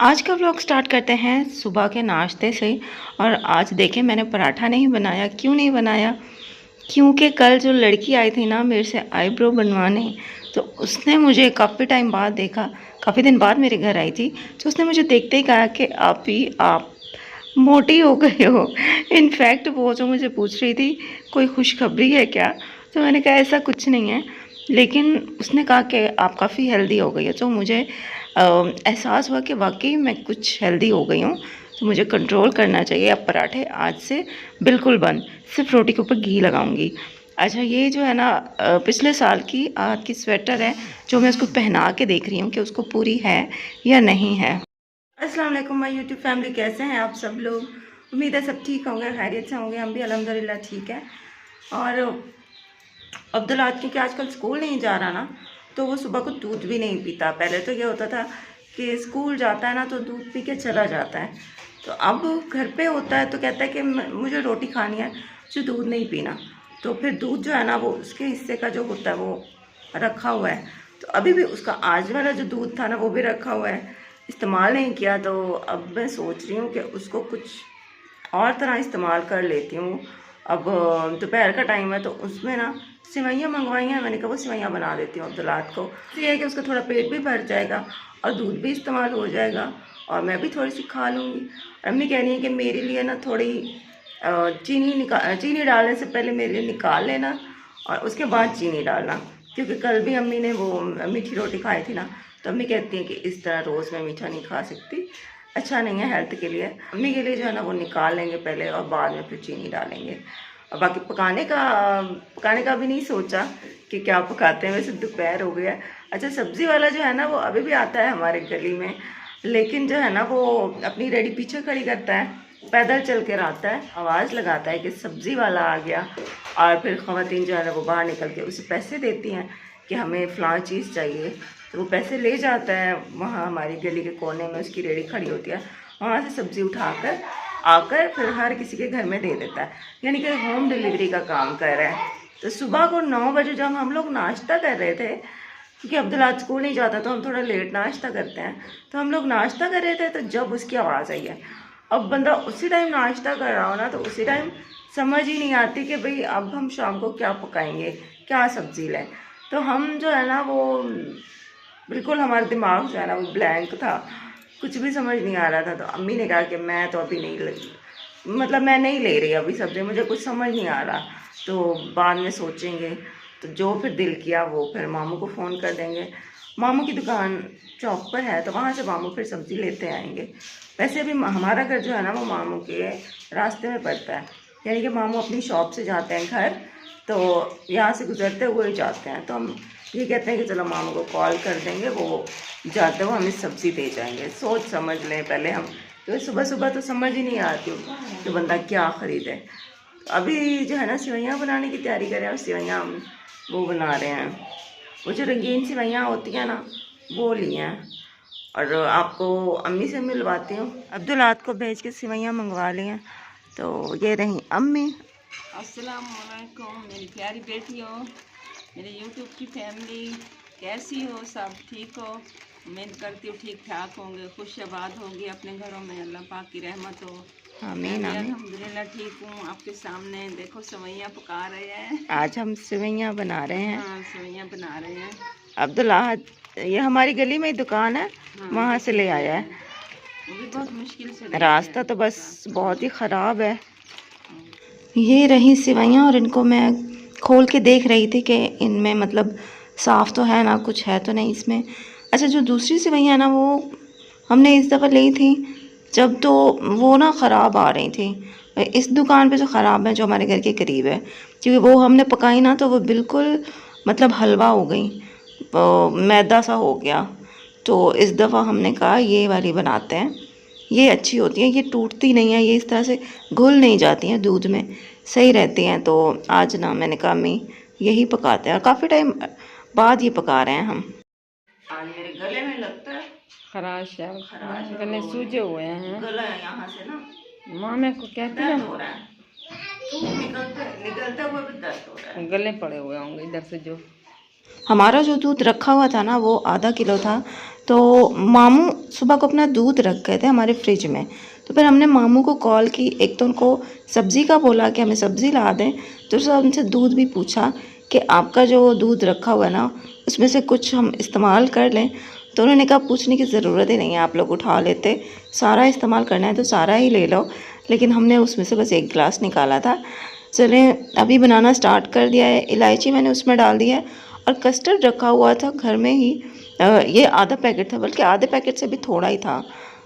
आज का vlog start करते हैं सुबह के नाश्ते से। और आज देखें मैंने पराठा नहीं बनाया। क्यों नहीं बनाया? क्योंकि कल जो लड़की आई थी ना मेरे से आईब्रो बनवाने, तो उसने मुझे काफ़ी टाइम बाद देखा, काफ़ी दिन बाद मेरे घर आई थी। तो उसने मुझे देखते ही कहा कि आप मोटी हो गए हो। इनफैक्ट वो जो मुझे पूछ रही थी कोई खुशखबरी है क्या, तो मैंने कहा ऐसा कुछ नहीं है, लेकिन उसने कहा कि आप काफ़ी हेल्दी हो गई है। तो मुझे एहसास हुआ कि वाकई मैं कुछ हेल्दी हो गई हूँ, तो मुझे कंट्रोल करना चाहिए। अब पराठे आज से बिल्कुल बंद, सिर्फ रोटी के ऊपर घी लगाऊंगी। अच्छा, ये जो है ना पिछले साल की आज की स्वेटर है, जो मैं उसको पहना के देख रही हूँ कि उसको पूरी है या नहीं है। अस्सलाम वालेकुम माय यूट्यूब फैमिली, कैसे हैं आप सब लोग? उम्मीद है सब ठीक होंगे, खैरियत से होंगे। हम भी अल्हम्दुलिल्लाह ठीक है। और अब्दुल्ला क्योंकि आजकल स्कूल नहीं जा रहा ना, तो वो सुबह को दूध भी नहीं पीता। पहले तो ये होता था कि स्कूल जाता है ना तो दूध पी के चला जाता है, तो अब घर पे होता है तो कहता है कि मुझे रोटी खानी है, मुझे दूध नहीं पीना। तो फिर दूध जो है ना वो उसके हिस्से का जो होता है वो रखा हुआ है। तो अभी भी उसका आज वाला जो दूध था ना वो भी रखा हुआ है, इस्तेमाल नहीं किया। तो अब मैं सोच रही हूँ कि उसको कुछ और तरह इस्तेमाल कर लेती हूँ। अब दोपहर का टाइम है तो उसमें ना सिवैयाँ मंगवाई हैं, मैंने कहा वो सिवैयाँ बना देती हूँ अब्दुल्लात को। ये है कि उसका थोड़ा पेट भी भर जाएगा और दूध भी इस्तेमाल हो जाएगा और मैं भी थोड़ी सी खा लूँगी। अम्मी कह रही है कि मेरे लिए ना थोड़ी चीनी डालने से पहले मेरे लिए निकाल लेना और उसके बाद चीनी डालना, क्योंकि कल भी अम्मी ने वो मीठी रोटी खाई थी ना, तो अम्मी कहती हैं कि इस तरह रोज़ मैं मीठा नहीं खा सकती, अच्छा नहीं है हेल्थ के लिए। अम्मी के लिए जो है ना वो निकाल लेंगे पहले और बाद में फिर चीनी डालेंगे। और बाकी पकाने का भी नहीं सोचा कि क्या पकाते हैं, वैसे दोपहर हो गया। अच्छा, सब्ज़ी वाला जो है ना वो अभी भी आता है हमारे गली में, लेकिन जो है ना वो अपनी रेडी पीछे खड़ी करता है, पैदल चल कर आता है, आवाज़ लगाता है कि सब्ज़ी वाला आ गया, और फिर ख़वातीन जो है ना वो बाहर निकल के उसे पैसे देती हैं कि हमें फ़लाँ चीज़ चाहिए, तो वो पैसे ले जाता है। वहाँ हमारी गली के कोने में उसकी रेडी खड़ी होती है, वहाँ से सब्ज़ी उठाकर आकर फिर हर किसी के घर में दे देता है, यानी कि होम डिलीवरी का काम कर रहा है। तो सुबह को 9 बजे जब हम लोग नाश्ता कर रहे थे, क्योंकि अब्दुल्ला आज स्कूल नहीं जाता तो हम थोड़ा लेट नाश्ता करते हैं, तो हम लोग नाश्ता कर रहे थे तो जब उसकी आवाज़ आई है। अब बंदा उसी टाइम नाश्ता कर रहा हो ना, तो उसी टाइम समझ ही नहीं आती कि भाई अब हम शाम को क्या पकाएंगे, क्या सब्ज़ी लें। तो हम जो है ना वो बिल्कुल, हमारा दिमाग जो है ना वो ब्लैंक था, कुछ भी समझ नहीं आ रहा था। तो अम्मी ने कहा कि मैं तो अभी नहीं मैं नहीं ले रही अभी सब्ज़ी, मुझे कुछ समझ नहीं आ रहा, तो बाद में सोचेंगे। तो जो फिर दिल किया वो फिर मामू को फ़ोन कर देंगे। मामू की दुकान चौक पर है, तो वहाँ से मामू फिर सब्ज़ी लेते आएंगे। वैसे भी हमारा घर जो है ना वो मामू के रास्ते में पड़ता है, यानी कि मामू अपनी शॉप से जाते हैं घर, तो यहाँ से गुजरते हुए ही जाते हैं। तो हम ये कहते हैं कि चलो मामू को कॉल कर देंगे, वो जाते हुए हमें सब्ज़ी दे जाएंगे। सोच समझ लें पहले हम, तो सुबह सुबह तो समझ ही नहीं आती कि बंदा क्या ख़रीदे। अभी जो है ना सिवैयाँ बनाने की तैयारी कर रहे हैं, और सिवैयाँ हम वो बना रहे हैं, वो जो रंगीन सिवैयाँ होती हैं ना वो ली हैं। और आपको अम्मी से मिलवाती हूँ, अब्दुल्लात को भेज के सिवैयाँ मंगवा ली हैं। तो ये रही अम्मी। अस्सलाम वालेकुम मेरी प्यारी बेटियों, मेरे यूट्यूब की फैमिली, कैसी हो? सब ठीक हो? उम्मीद करती हूँ ठीक ठाक होंगे, खुश आबाद होंगे अपने घरों में, अल्लाह पाक की रहमत हो। आमीन आमीन। अल्हम्दुलिल्लाह ठीक हूँ। आपके सामने देखो सेवैयाँ पका रहे हैं। आज हम सिवैयाँ बना रहे हैं। हाँ, सेवैयाँ बना रहे हैं। अब्दुल्ला ये हमारी गली में ही दुकान है, हाँ, वहाँ से ले आया है। वो भी बहुत मुश्किल से रास्ता तो बस बहुत ही ख़राब है। ये रही सिवैयाँ, और इनको मैं खोल के देख रही थी कि इनमें साफ़ तो है ना, कुछ है तो नहीं इसमें। अच्छा, जो दूसरी सिवैयाँ ना वो हमने इस दफ़ा ली थी जब, तो वो ना ख़राब आ रही थी। इस दुकान पे जो ख़राब है जो हमारे घर के करीब है, क्योंकि वो हमने पकाई ना तो वो बिल्कुल हलवा हो गई, मैदा सा हो गया। तो इस दफ़ा हमने कहा ये वाली बनाते हैं, ये अच्छी होती हैं, ये टूटती नहीं है, ये इस तरह से घुल नहीं जाती हैं दूध में, सही रहती हैं। तो आज ना मैंने कहा अम्मी यही पकाते हैं, और काफ़ी टाइम बाद ये पका रहे हैं हम। आज मेरे गले में लगता है खराश है, खराश, गले सूजे हुए हैं। गला है यहाँ से ना, माँ मेरे को कहती है हो रहा है, निकलते हुए भी दर्द हो रहा है। गले पड़े हुए होंगे इधर से जो। हमारा जो दूध रखा हुआ था ना वो आधा किलो था। तो मामू सुबह को अपना दूध रख गए थे हमारे फ्रिज में। तो फिर हमने मामू को कॉल की, एक तो उनको सब्ज़ी का बोला कि हमें सब्ज़ी ला दें, दूसरा उनसे दूध भी पूछा कि आपका जो दूध रखा हुआ है ना उसमें से कुछ हम इस्तेमाल कर लें। तो उन्होंने कहा पूछने की ज़रूरत ही नहीं है, आप लोग उठा लेते, सारा इस्तेमाल करना है तो सारा ही ले लो। लेकिन हमने उसमें से बस 1 गिलास निकाला था। चलें अभी बनाना स्टार्ट कर दिया है। इलायची मैंने उसमें डाल दी है और कस्टर्ड रखा हुआ था घर में ही। ये आधा पैकेट था, बल्कि आधे पैकेट से भी थोड़ा ही था,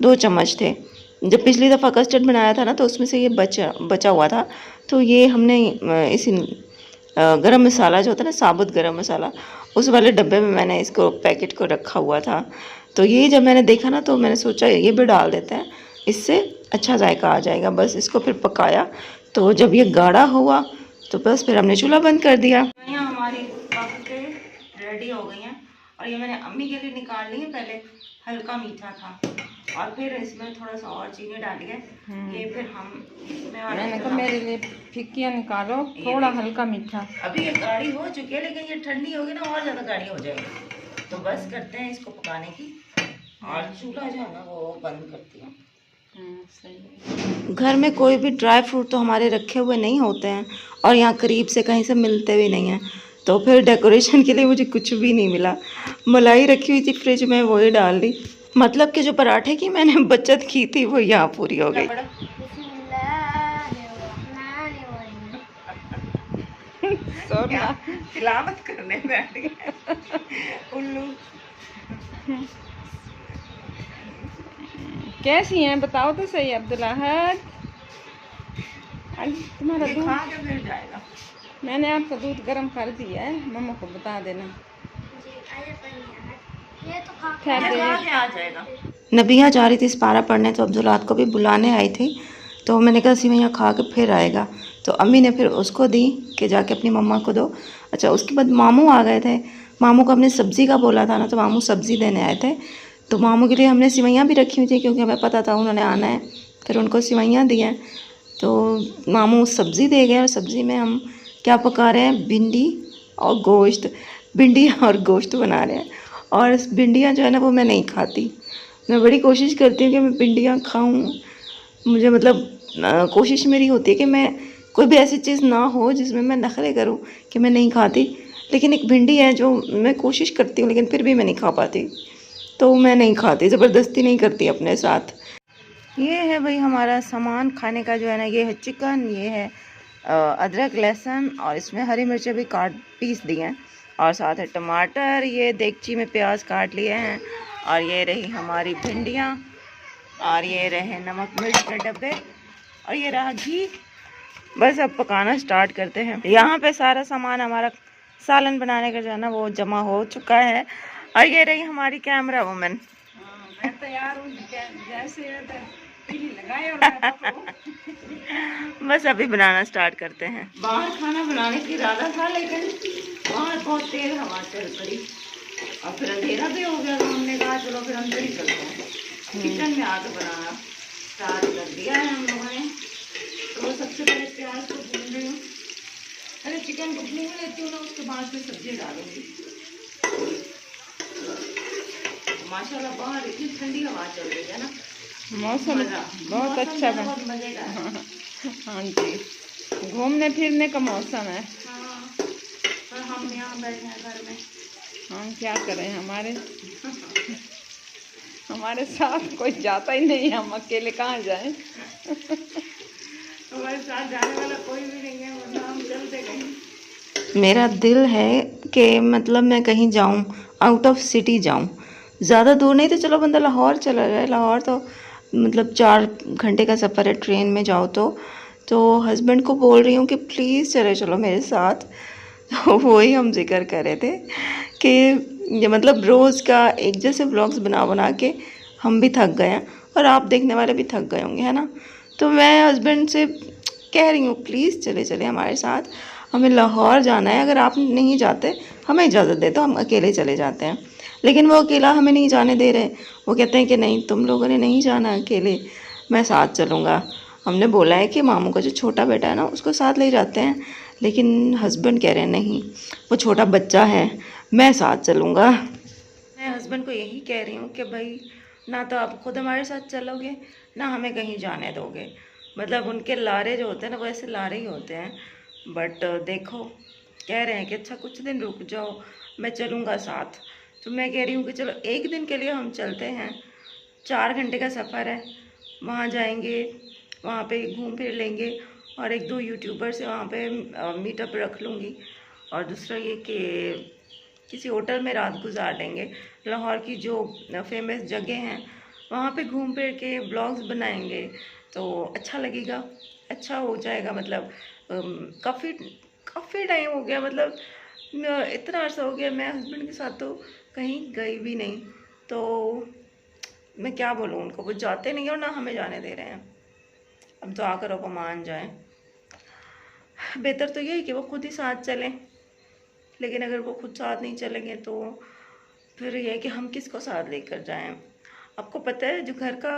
2 चम्मच थे। जब पिछली दफ़ा कस्टर्ड बनाया था ना तो उसमें से ये बचा हुआ था। तो ये हमने इसी गरम मसाला जो होता है ना, साबुत गरम मसाला, उस वाले डब्बे में मैंने इसको पैकेट को रखा हुआ था। तो ये जब मैंने देखा ना तो मैंने सोचा ये भी डाल देते हैं, इससे अच्छा जायका आ जाएगा। बस इसको फिर पकाया, तो जब ये गाढ़ा हुआ तो बस फिर हमने चूल्हा बंद कर दिया। यहाँ हमारी पक के रेडी हो गई हैं और ये मैंने अम्मी के लिए निकाल ली है। पहले हल्का मीठा था और फिर इसमें थोड़ा सा और चीनी डाली है। ये फिर हम मैंने कहा मेरे लिए फिक्कियाँ निकालो, थोड़ा हल्का मीठा। अभी ये गाढ़ी हो चुकी है, लेकिन ये ठंडी होगी ना और ज़्यादा गाढ़ी हो जाएगी। तो बस करते हैं इसको पकाने की और चूल्हा जो है ना वो बंद करती हूँ। सही। घर में कोई भी ड्राई फ्रूट तो हमारे रखे हुए नहीं होते हैं और यहाँ करीब से कहीं से मिलते भी नहीं हैं। तो फिर डेकोरेशन के लिए मुझे कुछ भी नहीं मिला। मलाई रखी हुई थी फ्रिज में, वही डाल दी। मतलब कि जो पराठे की मैंने बचत की थी वो यहाँ पूरी हो गई। तिलावत करने बैठ गए उल्लू। कैसी हैं बताओ तो सही अब्दुल्लाहद। तुम्हारा दूध खा के फिर जाएगा। मैंने आपका दूध गर्म कर दिया है, मम्मा को बता देना। आ जाएगा। नबिया जा रही थी इस्पारा पढ़ने, तो अब्दुल्लाहद को भी बुलाने आई थी। तो मैंने कहा सिवैयाँ खा के फिर आएगा। तो अम्मी ने फिर उसको दी कि जाके अपनी मम्मा को दो। अच्छा, उसके बाद मामू आ गए थे। मामू को हमने सब्ज़ी का बोला था ना, तो मामू सब्ज़ी देने आए थे। तो मामू के लिए हमने सिवैयाँ भी रखी हुई थी क्योंकि हमें पता था उन्होंने आना है। फिर उनको सिवैयाँ दी हैं। तो मामू सब्ज़ी दे गए और सब्ज़ी में हम क्या पका रहे हैं, भिंडी और गोश्त। भिंडी और गोश्त बना रहे हैं। और भिंडियाँ जो है ना वो मैं नहीं खाती। मैं बड़ी कोशिश करती हूँ कि मैं भिंडियाँ खाऊँ। मुझे मतलब कोशिश मेरी होती है कि मैं कोई भी ऐसी चीज़ ना हो जिसमें मैं नखरे करूँ कि मैं नहीं खाती। लेकिन एक भिंडी है जो मैं कोशिश करती हूँ लेकिन फिर भी मैं नहीं खा पाती। तो मैं नहीं खाती, ज़बरदस्ती नहीं करती अपने साथ। ये है भाई हमारा सामान खाने का जो है ना, ये है चिकन, ये है अदरक लहसुन और इसमें हरी मिर्चें भी पीस दी हैं और साथ है टमाटर। ये देगची में प्याज काट लिए हैं और ये रही हमारी भिंडियाँ और ये रहे नमक मिर्च के डब्बे और ये रहा घी। बस अब पकाना स्टार्ट करते हैं। यहाँ पे सारा सामान हमारा सालन बनाने का जो है ना वो जमा हो चुका है। और ये रही हमारी कैमरा वुमन। मैं तैयार हूँ जैसे लगाए और बस अभी बनाना स्टार्ट करते हैं। बाहर खाना बनाने की इरादा था लेकिन बाहर बहुत तेज हवा चल पड़ी और फिर अंधेरा भी हो गया। तो हमने कहा चलो फिर अंदर ही चलते हैं। किचन में आकर बनाना स्टार्ट कर दिया है हम लोगों ने। तो सबसे पहले प्याज को भून रही हूँ। अरे चिकन को भून लेती हूँ ना, उसके बाद फिर सब्जी डालूंगी। माशाल्लाह बाहर इतनी ठंडी हवा चल रही है ना, मौसम बहुत अच्छा बना। बहुत मजे का है। हाँ जी, घूमने फिरने का मौसम है। हाँ, और हम यहाँ बैठे हैं घर में। हम क्या करें, हमारे साथ कोई जाता ही नहीं, हम अकेले कहाँ जाएं। हमारे साथ जाने वाला कोई भी नहीं है, वरना हम चलते कहीं। मेरा दिल है कि मतलब मैं कहीं जाऊं, आउट ऑफ सिटी जाऊं। ज़्यादा दूर नहीं तो चलो बंदा लाहौर चला जाए। लाहौर तो मतलब 4 घंटे का सफ़र है ट्रेन में जाओ तो हस्बैंड को बोल रही हूँ कि प्लीज़ चले चलो मेरे साथ। तो वही हम जिक्र कर रहे थे कि ये मतलब रोज़ का एक जैसे व्लॉग्स बना के हम भी थक गए हैं और आप देखने वाले भी थक गए होंगे, है ना। तो मैं हस्बैंड से कह रही हूँ प्लीज़ चले हमारे साथ, हमें लाहौर जाना है। अगर आप नहीं जाते हमें इजाज़त दे तो हम अकेले चले जाते हैं। लेकिन वो अकेला हमें नहीं जाने दे रहे। वो कहते हैं कि नहीं तुम लोगों ने नहीं जाना अकेले, मैं साथ चलूँगा। हमने बोला है कि मामू का जो छोटा बेटा है ना उसको साथ ले जाते हैं, लेकिन हस्बैंड कह रहे हैं नहीं, वो छोटा बच्चा है, मैं साथ चलूँगा। मैं हस्बैंड को यही कह रही हूँ कि भाई ना तो आप खुद हमारे साथ चलोगे, ना हमें कहीं जाने दोगे। मतलब उनके लारे जो होते हैं ना, वो ऐसे लारे ही होते हैं। बट देखो, कह रहे हैं कि अच्छा कुछ दिन रुक जाओ, मैं चलूँगा साथ। तो मैं कह रही हूँ कि चलो एक दिन के लिए हम चलते हैं। 4 घंटे का सफ़र है, वहाँ जाएंगे, वहाँ पे घूम फिर लेंगे और एक दो यूट्यूबर से वहाँ पे मीटअप रख लूँगी। और दूसरा ये कि किसी होटल में रात गुजार लेंगे। लाहौर की जो फेमस जगह हैं वहाँ पे घूम फिर के ब्लॉग्स बनाएंगे तो अच्छा लगेगा, अच्छा हो जाएगा। मतलब काफ़ी काफ़ी टाइम हो गया, मतलब इतना अर्सा हो गया मैं हस्बैंड के साथ तो कहीं गई भी नहीं। तो मैं क्या बोलूँ उनको, वो जाते नहीं और ना हमें जाने दे रहे हैं। अब दुआ करो वो मान जाए। बेहतर तो ये है कि वो खुद ही साथ चलें, लेकिन अगर वो खुद साथ नहीं चलेंगे तो फिर ये है कि हम किसको साथ लेकर जाएं। आपको पता है जो घर का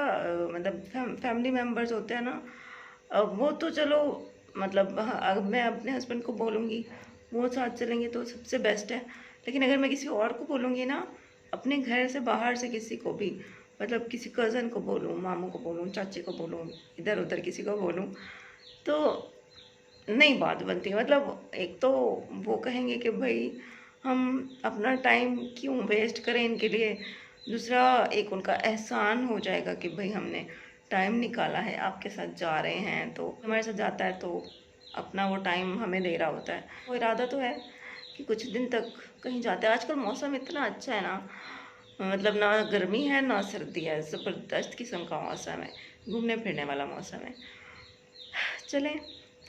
मतलब फैमिली मेम्बर्स होते हैं ना, वो तो चलो मतलब अगर मैं अपने हस्बैंड को बोलूँगी वो साथ चलेंगे तो सबसे बेस्ट है। लेकिन अगर मैं किसी और को बोलूँगी ना, अपने घर से बाहर से किसी को भी, मतलब किसी कज़न को बोलूँ, मामू को बोलूँ, चाची को बोलूँ, इधर उधर किसी को बोलूँ, तो नहीं बात बनती। मतलब एक तो वो कहेंगे कि भाई हम अपना टाइम क्यों वेस्ट करें इनके लिए, दूसरा एक उनका एहसान हो जाएगा कि भाई हमने टाइम निकाला है, आपके साथ जा रहे हैं, तो हमारे साथ जाता है तो अपना वो टाइम हमें दे रहा होता है। वो इरादा तो है कि कुछ दिन तक कहीं जाते हैं। आजकल मौसम इतना अच्छा है ना, मतलब ना गर्मी है ना सर्दी है, ज़बरदस्त किस्म का मौसम है, घूमने फिरने वाला मौसम है। चलें,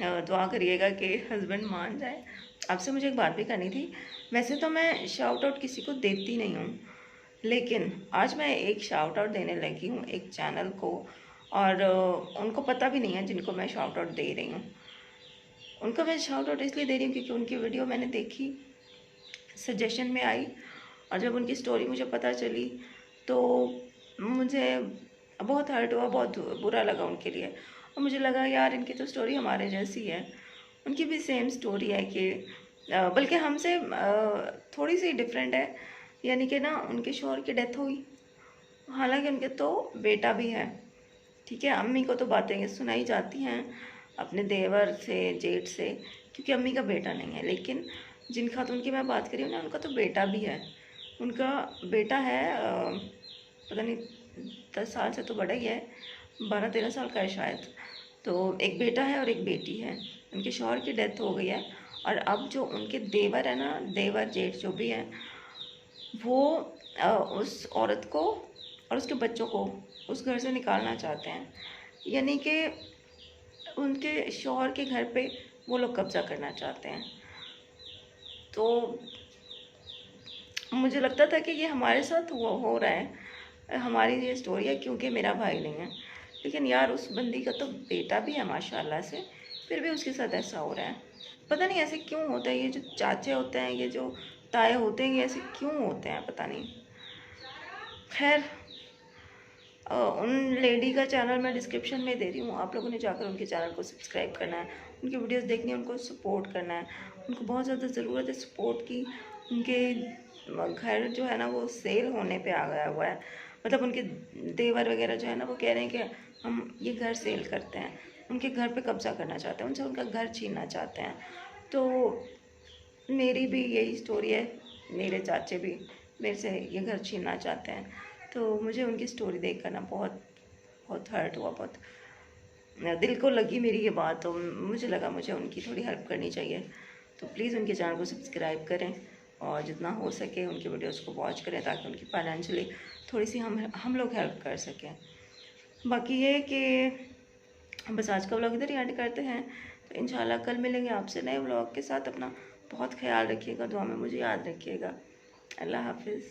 दुआ करिएगा कि हस्बैंड मान जाए। आपसे मुझे एक बात भी करनी थी। वैसे तो मैं शाउट आउट किसी को देती नहीं हूँ, लेकिन आज मैं एक शाउट आउट देने लगी हूँ एक चैनल को, और उनको पता भी नहीं है जिनको मैं शाउट आउट दे रही हूँ। उनको मैं शाउट आउट इसलिए दे रही हूँ क्योंकि उनकी वीडियो मैंने देखी, सजेशन में आई, और जब उनकी स्टोरी मुझे पता चली तो मुझे बहुत हर्ट हुआ, बहुत बुरा लगा उनके लिए। और मुझे लगा यार इनकी तो स्टोरी हमारे जैसी है, उनकी भी सेम स्टोरी है कि बल्कि हमसे थोड़ी सी डिफरेंट है। यानी कि ना उनके शौहर की डेथ हुई, हालांकि उनके तो बेटा भी है। ठीक है, अम्मी को तो बातें सुनाई जाती हैं अपने देवर से, जेठ से, क्योंकि अम्मी का बेटा नहीं है। लेकिन जिन खातून की मैं बात करी हूँ ना, उनका तो बेटा भी है। उनका बेटा है पता नहीं 10 साल से तो बड़ा ही है, 12-13 साल का है शायद। तो एक बेटा है और एक बेटी है। उनके शौहर की डेथ हो गई है, और अब जो उनके देवर है ना, देवर जेठ जो भी है, वो उस औरत को और उसके बच्चों को उस घर से निकालना चाहते हैं। यानी कि उनके शौहर के घर पे वो लोग कब्ज़ा करना चाहते हैं। तो मुझे लगता था कि ये हमारे साथ हो रहा है, हमारी ये स्टोरी है क्योंकि मेरा भाई नहीं है। लेकिन यार उस बंदी का तो बेटा भी है माशाल्लाह से, फिर भी उसके साथ ऐसा हो रहा है। पता नहीं ऐसे क्यों होता है, ये जो चाचे होते हैं, ये जो ताए होते हैं, ये ऐसे क्यों होते हैं पता नहीं। खैर, उन लेडी का चैनल मैं डिस्क्रिप्शन में दे रही हूँ, आप लोगों ने जाकर उनके चैनल को सब्सक्राइब करना है, उनकी वीडियोस देखनी है, उनको सपोर्ट करना है। उनको बहुत ज़्यादा ज़रूरत है सपोर्ट की। उनके घर जो है ना वो सेल होने पे आ गया हुआ है। मतलब उनके देवर वगैरह जो है ना वो कह रहे हैं कि हम ये घर सेल करते हैं, उनके घर पे कब्ज़ा करना चाहते हैं, उनसे उनका घर छीनना चाहते हैं। तो मेरी भी यही स्टोरी है, मेरे चाचे भी मेरे से ये घर छीनना चाहते हैं। तो मुझे उनकी स्टोरी देख कर ना बहुत बहुत हर्ट हुआ, बहुत दिल को लगी मेरी ये बात। तो मुझे लगा मुझे उनकी थोड़ी हेल्प करनी चाहिए। तो प्लीज़ उनके चैनल को सब्सक्राइब करें और जितना हो सके उनके वीडियोस को वॉच करें, ताकि उनकी फाइनेंशियली थोड़ी सी हम लोग हेल्प कर सकें। बाकी ये कि बस आज का व्लॉग इधर ही एंड करते हैं। तो इंशाल्लाह कल मिलेंगे आपसे नए व्लॉग के साथ। अपना बहुत ख्याल रखिएगा, दुआ में मुझे याद रखिएगा। अल्लाह हाफिज़।